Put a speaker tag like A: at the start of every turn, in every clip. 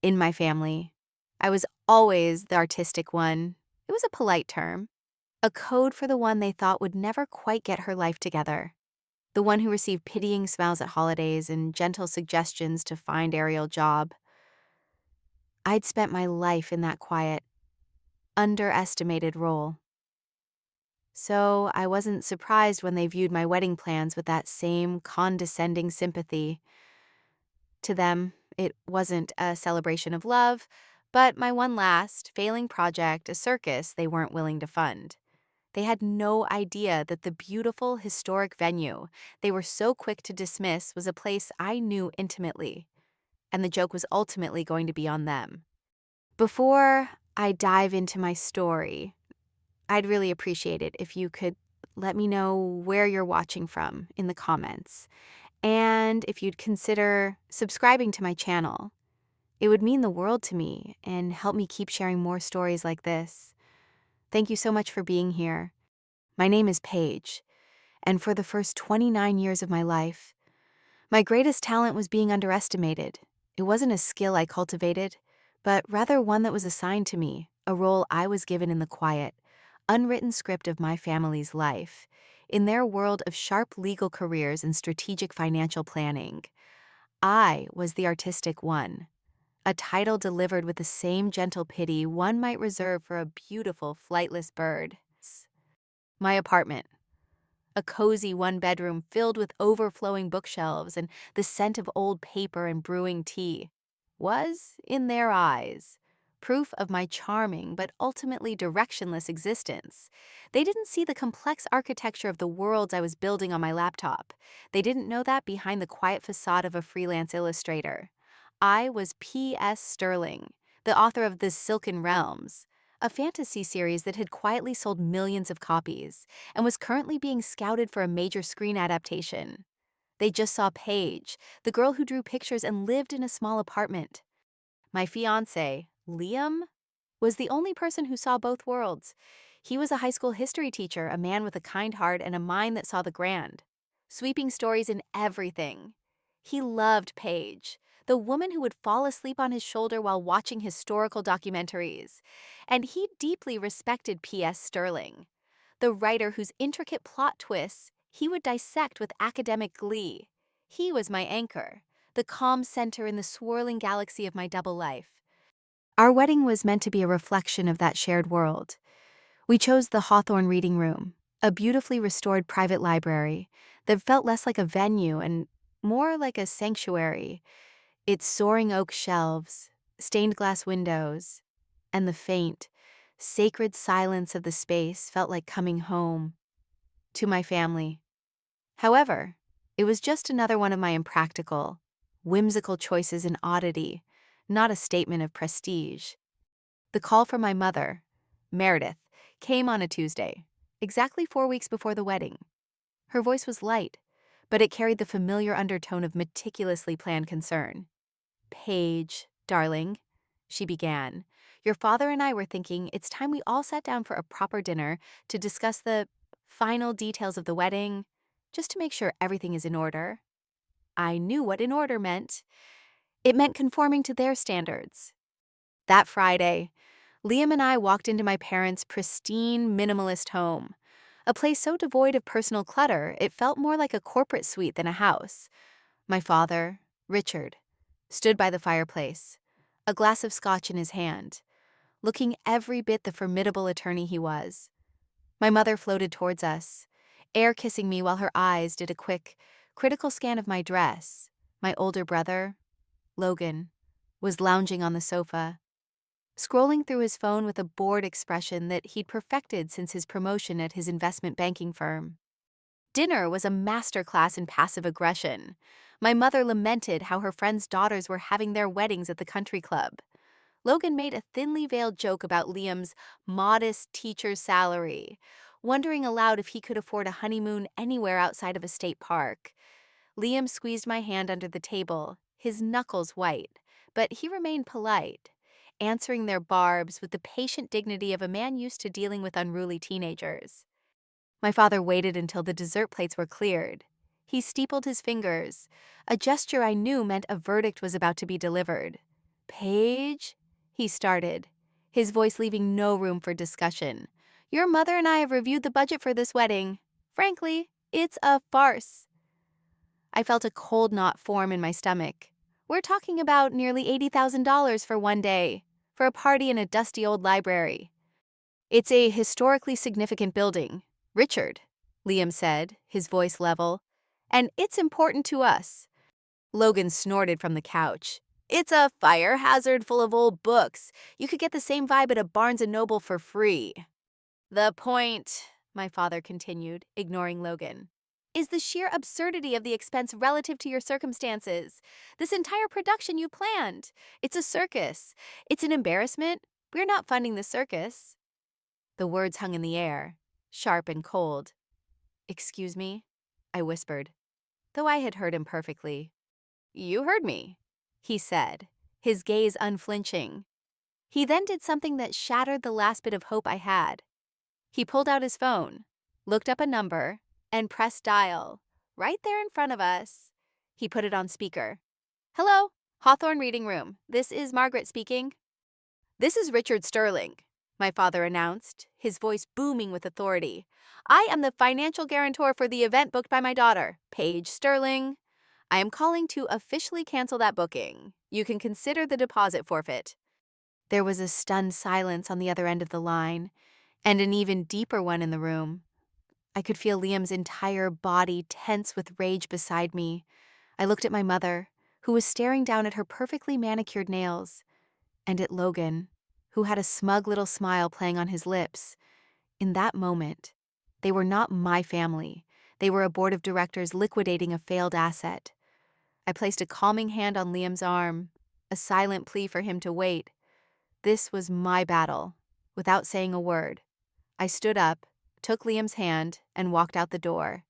A: In my family, I was always the artistic one. It was a polite term, a code for the one they thought would never quite get her life together. The one who received pitying smiles at holidays and gentle suggestions to find Ariel job. I'd spent my life in that quiet, underestimated role. So I wasn't surprised when they viewed my wedding plans with that same condescending sympathy. To them, it wasn't a celebration of love, but my one last, failing project, a circus they weren't willing to fund. They had no idea that the beautiful, historic venue they were so quick to dismiss was a place I knew intimately, and the joke was ultimately going to be on them. Before I dive into my story, I'd really appreciate it if you could let me know where you're watching from in the comments, and if you'd consider subscribing to my channel. It would mean the world to me and help me keep sharing more stories like this. Thank you so much for being here. My name is Paige, and for the first 29 years of my life, my greatest talent was being underestimated. It wasn't a skill I cultivated, but rather one that was assigned to me, a role I was given in the quiet, unwritten script of my family's life. In their world of sharp legal careers and strategic financial planning, I was the artistic one, a title delivered with the same gentle pity one might reserve for a beautiful flightless bird. My apartment, a cozy one-bedroom filled with overflowing bookshelves and the scent of old paper and brewing tea, was, in their eyes, proof of my charming but ultimately directionless existence. They didn't see the complex architecture of the worlds I was building on my laptop. They didn't know that behind the quiet facade of a freelance illustrator, I was P.S. Sterling, the author of The Silken Realms, a fantasy series that had quietly sold millions of copies and was currently being scouted for a major screen adaptation. They just saw Paige, the girl who drew pictures and lived in a small apartment. My fiancé, Liam, was the only person who saw both worlds. He was a high school history teacher, a man with a kind heart and a mind that saw the grand, sweeping stories in everything. He loved Paige, the woman who would fall asleep on his shoulder while watching historical documentaries. And he deeply respected P.S. Sterling, the writer whose intricate plot twists he would dissect with academic glee. He was my anchor, the calm center in the swirling galaxy of my double life. Our wedding was meant to be a reflection of that shared world. We chose the Hawthorne Reading Room, a beautifully restored private library that felt less like a venue and more like a sanctuary. Its soaring oak shelves, stained glass windows, and the faint, sacred silence of the space felt like coming home to my family. However, it was just another one of my impractical, whimsical choices in oddity, not a statement of prestige. The call from my mother, Meredith, came on a Tuesday, exactly 4 weeks before the wedding. Her voice was light, but it carried the familiar undertone of meticulously planned concern. "Paige, darling," she began, "your father and I were thinking it's time we all sat down for a proper dinner to discuss the final details of the wedding, just to make sure everything is in order." I knew what in order meant. It meant conforming to their standards. That Friday, Liam and I walked into my parents' pristine, minimalist home, a place so devoid of personal clutter it felt more like a corporate suite than a house. My father, Richard, stood by the fireplace, a glass of scotch in his hand, looking every bit the formidable attorney he was. My mother floated towards us, air kissing me while her eyes did a quick, critical scan of my dress. My older brother, Logan, was lounging on the sofa, scrolling through his phone with a bored expression that he'd perfected since his promotion at his investment banking firm. Dinner was a masterclass in passive aggression. My mother lamented how her friends' daughters were having their weddings at the country club. Logan made a thinly veiled joke about Liam's modest teacher's salary, wondering aloud if he could afford a honeymoon anywhere outside of a state park. Liam squeezed my hand under the table, his knuckles white, but he remained polite, answering their barbs with the patient dignity of a man used to dealing with unruly teenagers. My father waited until the dessert plates were cleared. He steepled his fingers, a gesture I knew meant a verdict was about to be delivered. Paige, he started, his voice leaving no room for discussion. Your mother and I have reviewed the budget for this wedding. Frankly, it's a farce. I felt a cold knot form in my stomach. We're talking about nearly $80,000 for one day, for a party in a dusty old library. It's a historically significant building, Richard, Liam said, his voice level. And it's important to us. Logan snorted from the couch. It's a fire hazard full of old books. You could get the same vibe at a Barnes & Noble for free. The point, my father continued, ignoring Logan, is the sheer absurdity of the expense relative to your circumstances. This entire production you planned. It's a circus. It's an embarrassment. We're not funding the circus. The words hung in the air, sharp and cold. Excuse me, I whispered, though I had heard him perfectly. You heard me, he said, his gaze unflinching. He then did something that shattered the last bit of hope I had. He pulled out his phone, looked up a number, and pressed dial, right there in front of us. He put it on speaker. Hello, Hawthorne Reading Room. This is Margaret speaking. This is Richard Sterling, my father announced, his voice booming with authority. I am the financial guarantor for the event booked by my daughter, Paige Sterling. I am calling to officially cancel that booking. You can consider the deposit forfeit. There was a stunned silence on the other end of the line, and an even deeper one in the room. I could feel Liam's entire body tense with rage beside me. I looked at my mother, who was staring down at her perfectly manicured nails, and at Logan, who had a smug little smile playing on his lips. In that moment, they were not my family. They were a board of directors liquidating a failed asset. I placed a calming hand on Liam's arm, a silent plea for him to wait. This was my battle. Without saying a word, I stood up, took Liam's hand, and walked out the door.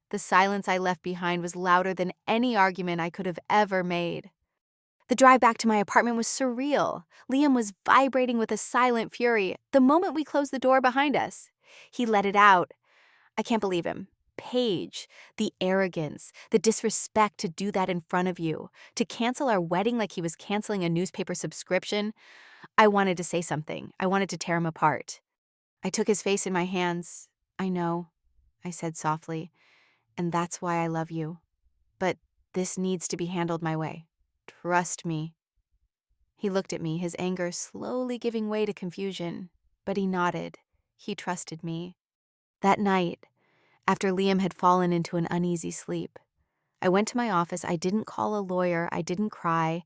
A: The silence I left behind was louder than any argument I could have ever made. The drive back to my apartment was surreal. Liam was vibrating with a silent fury the moment we closed the door behind us. He let it out. I can't believe him. Paige, the arrogance, the disrespect to do that in front of you, to cancel our wedding like he was canceling a newspaper subscription. I wanted to say something. I wanted to tear him apart. I took his face in my hands. I know, I said softly, and that's why I love you. But this needs to be handled my way. Trust me. He looked at me, his anger slowly giving way to confusion, but he nodded. He trusted me. That night, after Liam had fallen into an uneasy sleep, I went to my office. I didn't call a lawyer. I didn't cry.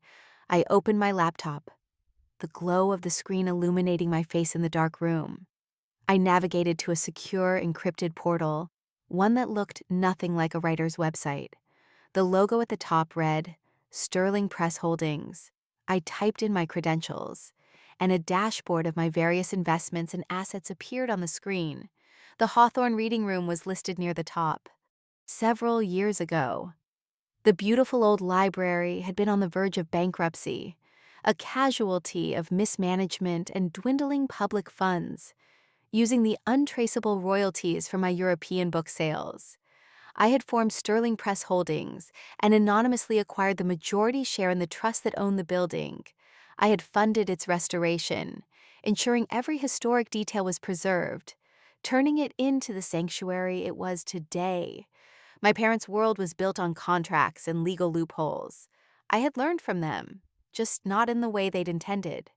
A: I opened my laptop, the glow of the screen illuminating my face in the dark room. I navigated to a secure, encrypted portal, one that looked nothing like a writer's website. The logo at the top read, Sterling Press Holdings. I typed in my credentials, and a dashboard of my various investments and assets appeared on the screen. The Hawthorne Reading Room was listed near the top. Several years ago, the beautiful old library had been on the verge of bankruptcy, a casualty of mismanagement and dwindling public funds, using the untraceable royalties from my European book sales. I had formed Sterling Press Holdings and anonymously acquired the majority share in the trust that owned the building. I had funded its restoration, ensuring every historic detail was preserved, turning it into the sanctuary it was today. My parents' world was built on contracts and legal loopholes. I had learned from them, just not in the way they'd intended.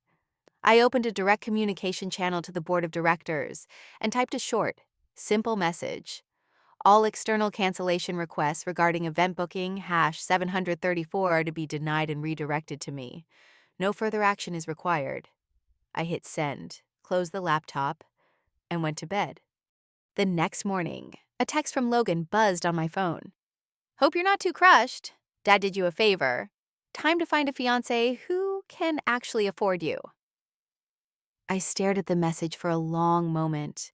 A: I opened a direct communication channel to the board of directors and typed a short, simple message. All external cancellation requests regarding event booking #734 are to be denied and redirected to me. No further action is required. I hit send, closed the laptop, and went to bed. The next morning, a text from Logan buzzed on my phone. Hope you're not too crushed. Dad did you a favor. Time to find a fiancé who can actually afford you. I stared at the message for a long moment,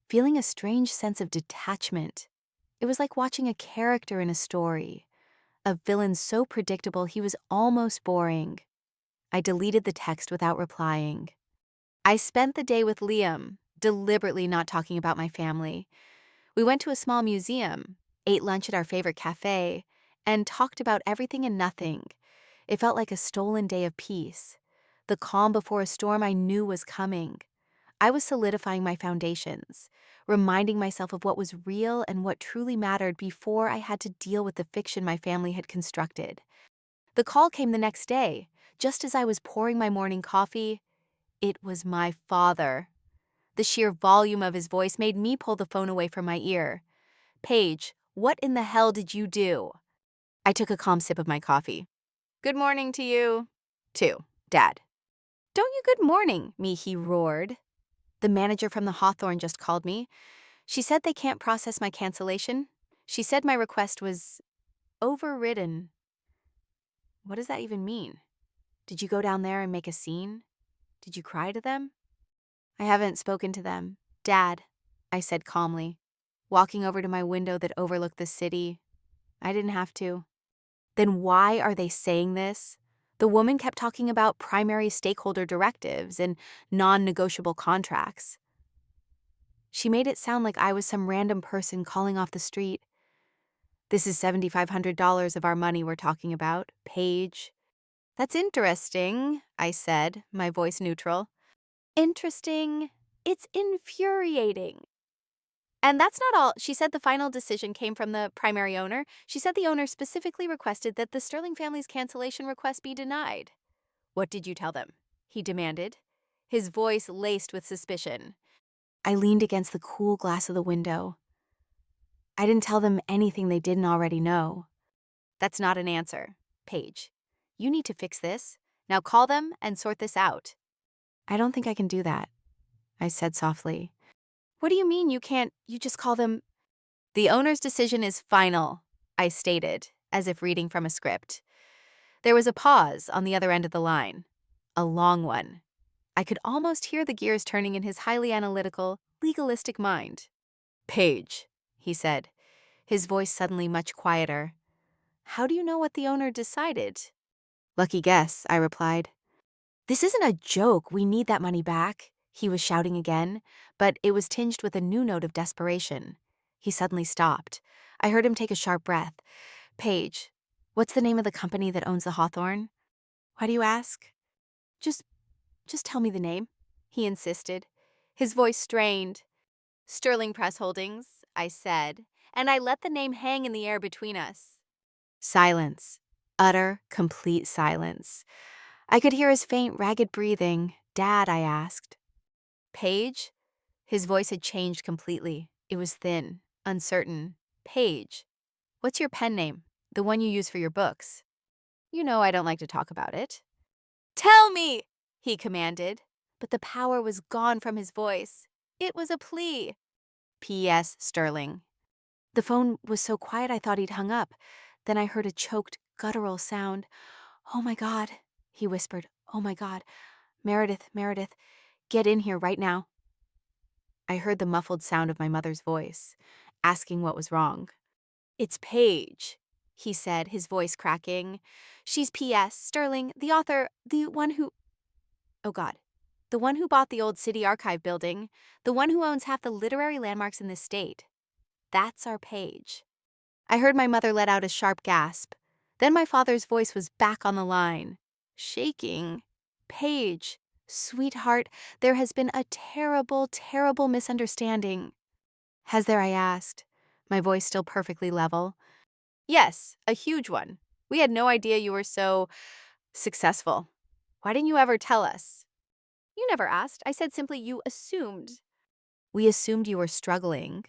A: feeling a strange sense of detachment. It was like watching a character in a story, a villain so predictable he was almost boring. I deleted the text without replying. I spent the day with Liam, deliberately not talking about my family. We went to a small museum, ate lunch at our favorite cafe, and talked about everything and nothing. It felt like a stolen day of peace, the calm before a storm I knew was coming. I was solidifying my foundations, reminding myself of what was real and what truly mattered before I had to deal with the fiction my family had constructed. The call came the next day, just as I was pouring my morning coffee. It was my father. The sheer volume of his voice made me pull the phone away from my ear. "Paige, what in the hell did you do?" I took a calm sip of my coffee. "Good morning to you." "Too, Dad." "Don't you good morning me," he roared. "The manager from the Hawthorne just called me. She said they can't process my cancellation. She said my request was overridden." What does that even mean? Did you go down there and make a scene? Did you cry to them? "I haven't spoken to them, Dad," I said calmly, walking over to my window that overlooked the city. "I didn't have to." "Then why are they saying this?" The woman kept talking about primary stakeholder directives and non-negotiable contracts. She made it sound like I was some random person calling off the street. "This is $7,500 of our money we're talking about, Paige." "That's interesting," I said, my voice neutral. "Interesting. It's infuriating." "And that's not all. She said the final decision came from the primary owner. She said the owner specifically requested that the Sterling family's cancellation request be denied." "What did you tell them?" he demanded, his voice laced with suspicion. I leaned against the cool glass of the window. "I didn't tell them anything they didn't already know." "That's not an answer, Paige. You need to fix this. Now call them and sort this out." "I don't think I can do that," I said softly. "What do you mean you can't? You just call them—" "The owner's decision is final," I stated, as if reading from a script. There was a pause on the other end of the line. A long one. I could almost hear the gears turning in his highly analytical, legalistic mind. "Paige," he said, his voice suddenly much quieter. "How do you know what the owner decided?" "Lucky guess," I replied. "This isn't a joke. We need that money back," he was shouting again, but it was tinged with a new note of desperation. He suddenly stopped. I heard him take a sharp breath. "Paige, what's the name of the company that owns the Hawthorne?" "Why do you ask?" Just tell me the name," he insisted, his voice strained. "Sterling Press Holdings," I said, and I let the name hang in the air between us. Silence. Utter, complete silence. I could hear his faint, ragged breathing. "Dad," I asked. "Paige?" His voice had changed completely. It was thin, uncertain. "Paige. What's your pen name? The one you use for your books?" "You know I don't like to talk about it." "Tell me!" he commanded, but the power was gone from his voice. It was a plea. "P.S. Sterling." The phone was so quiet I thought he'd hung up. Then I heard a choked, guttural sound. "Oh my God," he whispered. "Oh my God. Meredith, get in here right now." I heard the muffled sound of my mother's voice, asking what was wrong. "It's Paige," he said, his voice cracking. "She's P.S. Sterling, the author, the one who—" Oh God. "The one who bought the old city archive building, the one who owns half the literary landmarks in this state. That's our Paige." I heard my mother let out a sharp gasp. Then my father's voice was back on the line, shaking. "Paige, sweetheart, there has been a terrible, terrible misunderstanding." "Has there?" I asked, my voice still perfectly level. "Yes, a huge one. We had no idea you were so successful. Why didn't you ever tell us?" "You never asked. I said simply you assumed." "We assumed you were struggling.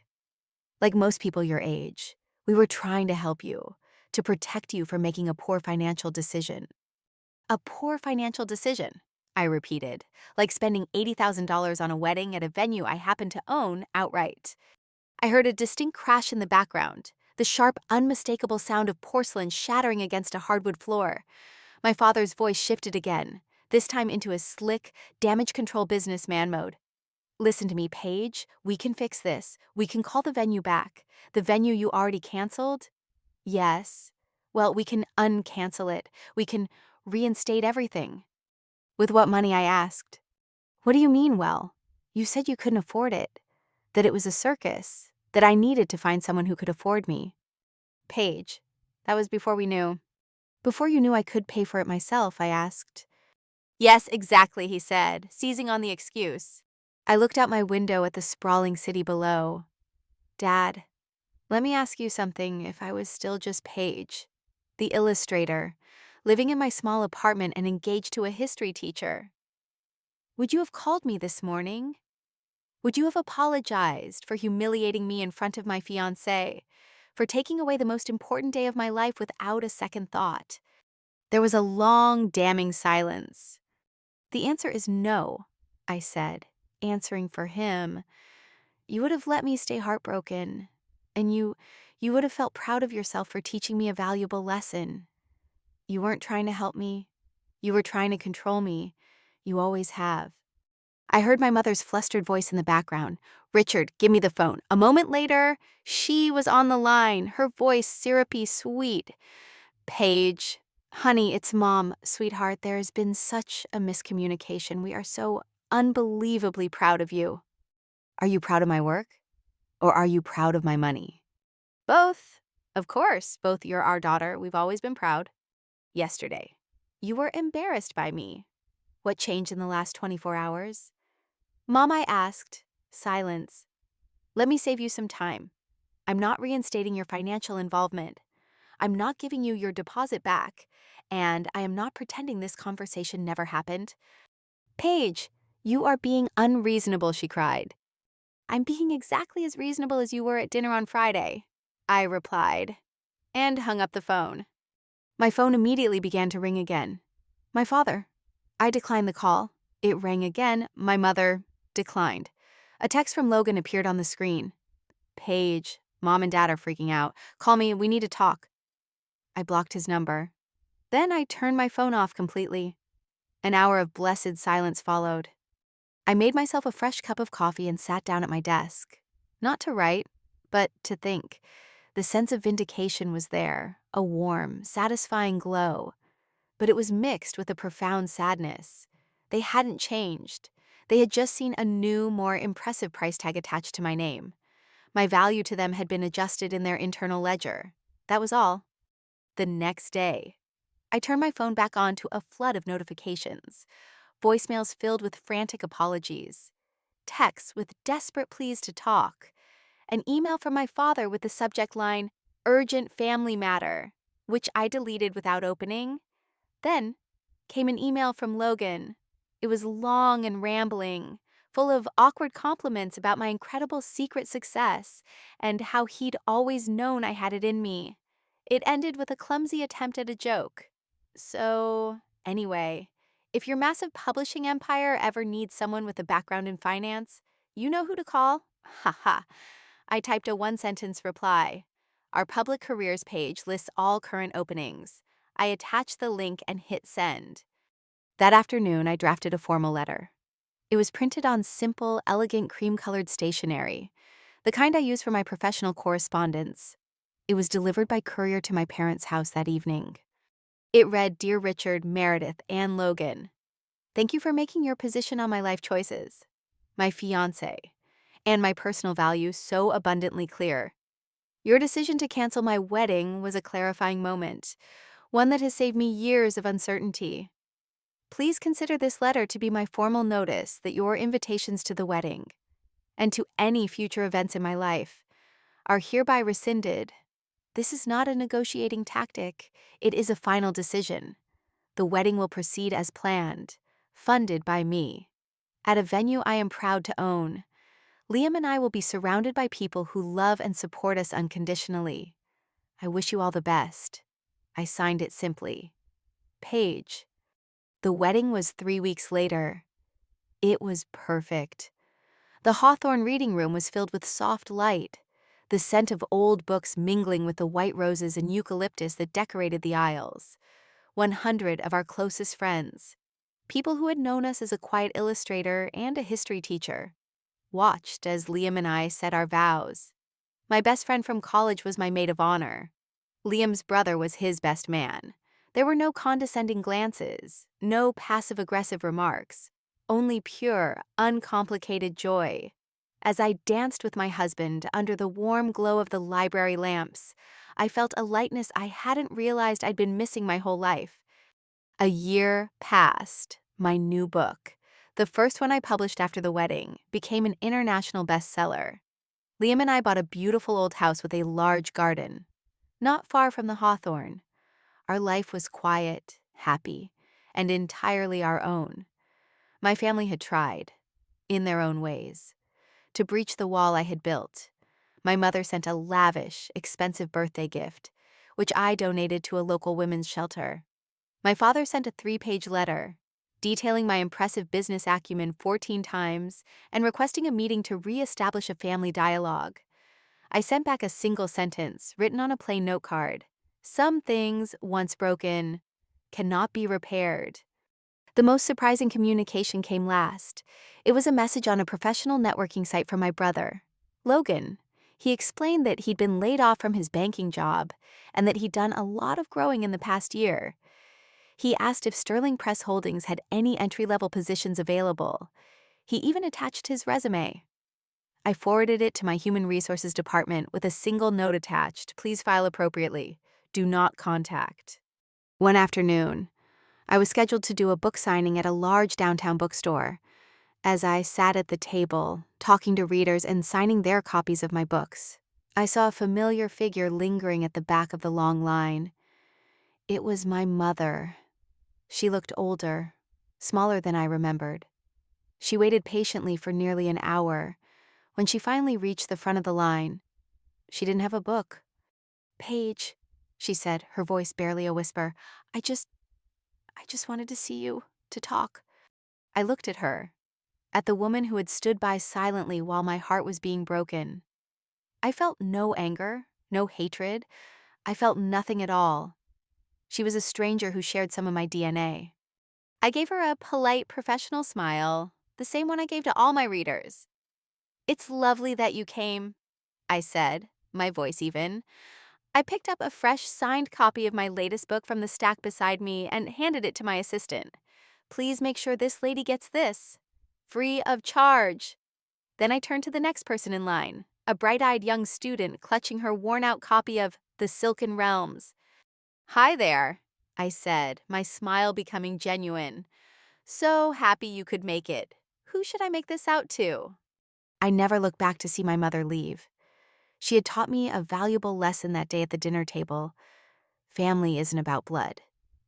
A: Like most people your age. We were trying to help you, to protect you from making a poor financial decision." "A poor financial decision," I repeated, like spending $80,000 on a wedding at a venue I happen to own outright. I heard a distinct crash in the background, the sharp, unmistakable sound of porcelain shattering against a hardwood floor. My father's voice shifted again, this time into a slick, damage control businessman mode. "Listen to me, Paige. We can fix this. We can call the venue back. The venue you already canceled?" "Yes." "Well, we can uncancel it. We can reinstate everything." "With what money?" I asked. "What do you mean, well? You said you couldn't afford it, that it was a circus, that I needed to find someone who could afford me." "Paige, that was before we knew." Before you knew I could pay for it myself, I asked. Yes, exactly, he said, seizing on the excuse. I looked out my window at the sprawling city below. Dad, let me ask you something if I was still just Paige, the illustrator, living in my small apartment and engaged to a history teacher. Would you have called me this morning? Would you have apologized for humiliating me in front of my fiancé, for taking away the most important day of my life without a second thought? There was a long, damning silence. The answer is no, I said, answering for him. You would have let me stay heartbroken, and you would have felt proud of yourself for teaching me a valuable lesson. You weren't trying to help me. You were trying to control me. You always have. I heard my mother's flustered voice in the background. Richard, give me the phone. A moment later, she was on the line, her voice syrupy sweet. Paige, honey, it's Mom. Sweetheart, there has been such a miscommunication. We are so unbelievably proud of you. Are you proud of my work? Or are you proud of my money? Both. Of course, both you're our daughter. We've always been proud. Yesterday, you were embarrassed by me. What changed in the last 24 hours? Mom, I asked. Silence. Let me save you some time. I'm not reinstating your financial involvement. I'm not giving you your deposit back. And I am not pretending this conversation never happened. Paige, you are being unreasonable, she cried. I'm being exactly as reasonable as you were at dinner on Friday, I replied, and hung up the phone. My phone immediately began to ring again. My father. I declined the call. It rang again. My mother declined. A text from Logan appeared on the screen. Paige, Mom and Dad are freaking out. Call me, we need to talk. I blocked his number. Then I turned my phone off completely. An hour of blessed silence followed. I made myself a fresh cup of coffee and sat down at my desk. Not to write, but to think. The sense of vindication was there, a warm, satisfying glow. But it was mixed with a profound sadness. They hadn't changed. They had just seen a new, more impressive price tag attached to my name. My value to them had been adjusted in their internal ledger. That was all. The next day, I turned my phone back on to a flood of notifications. Voicemails filled with frantic apologies. Texts with desperate pleas to talk. An email from my father with the subject line, "Urgent family matter," which I deleted without opening. Then came an email from Logan. It was long and rambling, full of awkward compliments about my incredible secret success and how he'd always known I had it in me. It ended with a clumsy attempt at a joke. So, anyway, if your massive publishing empire ever needs someone with a background in finance, you know who to call? Haha. I typed a one-sentence reply. Our public careers page lists all current openings. I attached the link and hit send. That afternoon, I drafted a formal letter. It was printed on simple, elegant cream-colored stationery, the kind I use for my professional correspondence. It was delivered by courier to my parents' house that evening. It read, "Dear Richard, Meredith, and Logan, thank you for making your position on my life choices, my fiancé, and my personal values so abundantly clear. Your decision to cancel my wedding was a clarifying moment, one that has saved me years of uncertainty. Please consider this letter to be my formal notice that your invitations to the wedding, and to any future events in my life, are hereby rescinded. This is not a negotiating tactic, it is a final decision. The wedding will proceed as planned, funded by me, at a venue I am proud to own. Liam and I will be surrounded by people who love and support us unconditionally. I wish you all the best." I signed it simply. Paige. The wedding was 3 weeks later. It was perfect. The Hawthorne reading room was filled with soft light, the scent of old books mingling with the white roses and eucalyptus that decorated the aisles. 100 of our closest friends, people who had known us as a quiet illustrator and a history teacher, watched as Liam and I said our vows. My best friend from college was my maid of honor. Liam's brother was his best man. There were no condescending glances, no passive-aggressive remarks, only pure, uncomplicated joy. As I danced with my husband under the warm glow of the library lamps, I felt a lightness I hadn't realized I'd been missing my whole life. A year passed. My new book, the first one I published after the wedding, became an international bestseller. Liam and I bought a beautiful old house with a large garden, not far from the Hawthorne. Our life was quiet, happy, and entirely our own. My family had tried, in their own ways, to breach the wall I had built. My mother sent a lavish, expensive birthday gift, which I donated to a local women's shelter. My father sent a 3-page letter, detailing my impressive business acumen 14 times and requesting a meeting to re-establish a family dialogue. I sent back a single sentence written on a plain note card. Some things, once broken, cannot be repaired. The most surprising communication came last. It was a message on a professional networking site from my brother, Logan. He explained that he'd been laid off from his banking job and that he'd done a lot of growing in the past year. He asked if Sterling Press Holdings had any entry-level positions available. He even attached his resume. I forwarded it to my human resources department with a single note attached. Please file appropriately. Do not contact. One afternoon, I was scheduled to do a book signing at a large downtown bookstore. As I sat at the table, talking to readers and signing their copies of my books, I saw a familiar figure lingering at the back of the long line. It was my mother. She looked older, smaller than I remembered. She waited patiently for nearly an hour. When she finally reached the front of the line, she didn't have a book. "Paige," she said, her voice barely a whisper, I just wanted to see you, to talk." I looked at her, at the woman who had stood by silently while my heart was being broken. I felt no anger, no hatred. I felt nothing at all. She was a stranger who shared some of my DNA. I gave her a polite, professional smile, the same one I gave to all my readers. "It's lovely that you came," I said, my voice even. I picked up a fresh, signed copy of my latest book from the stack beside me and handed it to my assistant. "Please make sure this lady gets this. Free of charge." Then I turned to the next person in line, a bright-eyed young student clutching her worn-out copy of The Silken Realms. "Hi there," I said, my smile becoming genuine. "So happy you could make it. Who should I make this out to?" I never looked back to see my mother leave. She had taught me a valuable lesson that day at the dinner table. Family isn't about blood.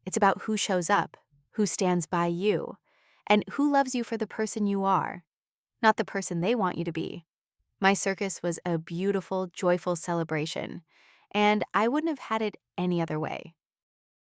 A: It's about who shows up, who stands by you, and who loves you for the person you are, not the person they want you to be. My circus was a beautiful, joyful celebration, and I wouldn't have had it any other way.